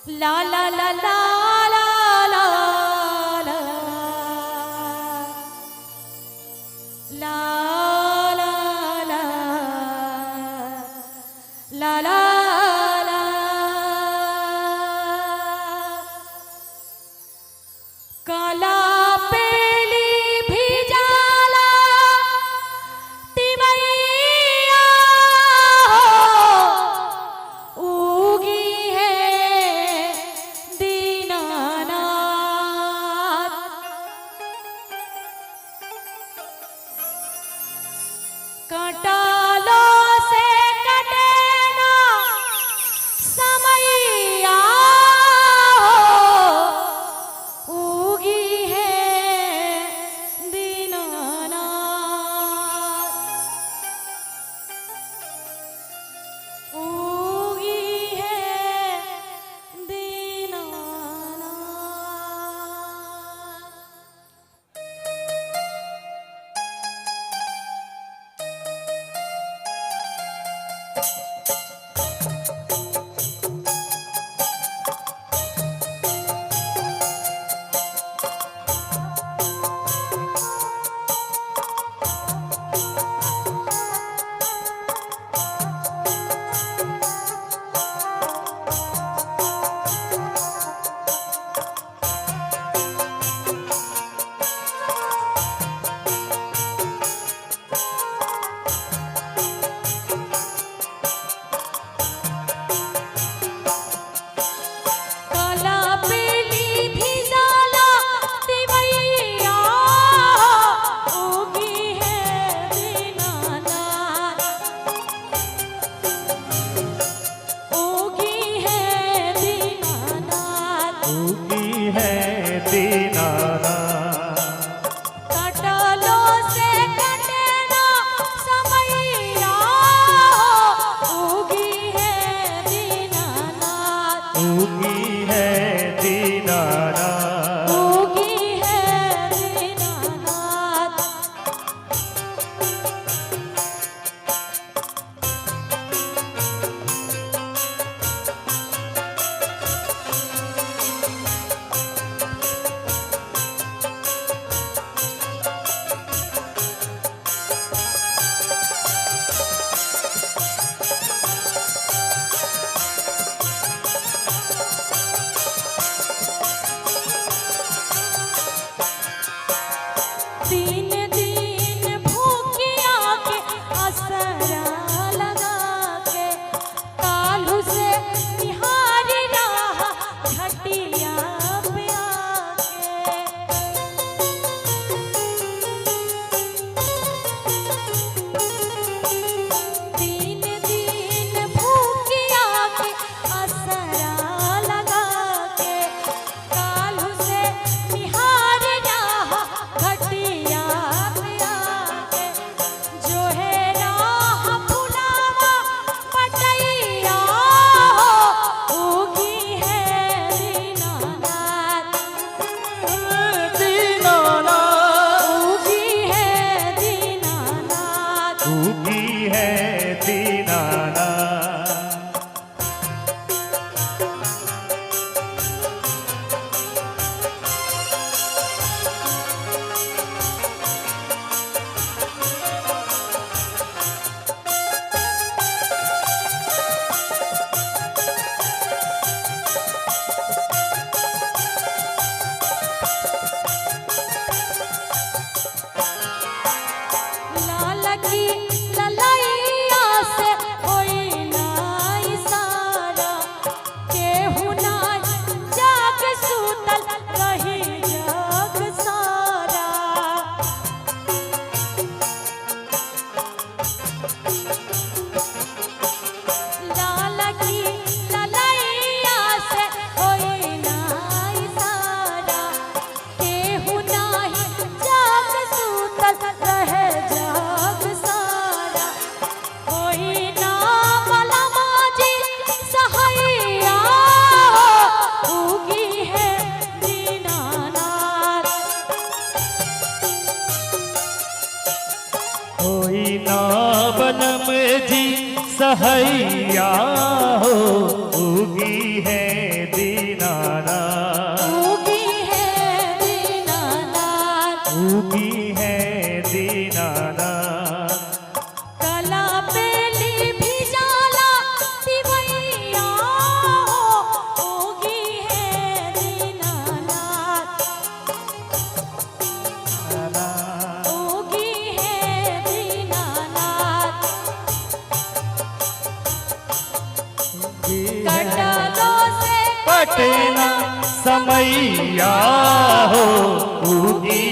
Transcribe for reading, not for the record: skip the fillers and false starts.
ला ला ला ला ला ला ला ला ला ला ला ला काला पेली भिजाला तिवैया उगी है दीनानाथ। कांटालों से कटे ना समैया उगी है दीनानाथ, उगी है दीनानाथ। काला पेली भिजाला तिवैया उगी है दीनानाथ, उगी है दीनानाथ, उगी है दीनानाथ। कांटालों से कटे ना समैया उगी है दीनानाथ, उगी है दीनानाथ। उगी है दीनानाथ। दिन दिन भूखिया के असरा लगा के कालू से निहारी राह घटिया पे आके। दिन दिन भूखिया के असरा लगा के कालू से निहारी राह घटिया पे आके। जो है राह फुलावा पटैया उगी है दीनानाथ, उगी है दीनानाथ। उगी है दीनानाथ। लाल की ललैया से होई ना इशारा, केहू ना जाग सुतल रही जग सारा। लाल की ललैया से होई ना इशारा, केहू नाही जाग सुतल रहे जग सारा। होई ना मलमा जी सहैया उगी है दीनानाथ, कोई ना बनम जी सहैया हो, उगी है दी कटे ना समैया हो उगी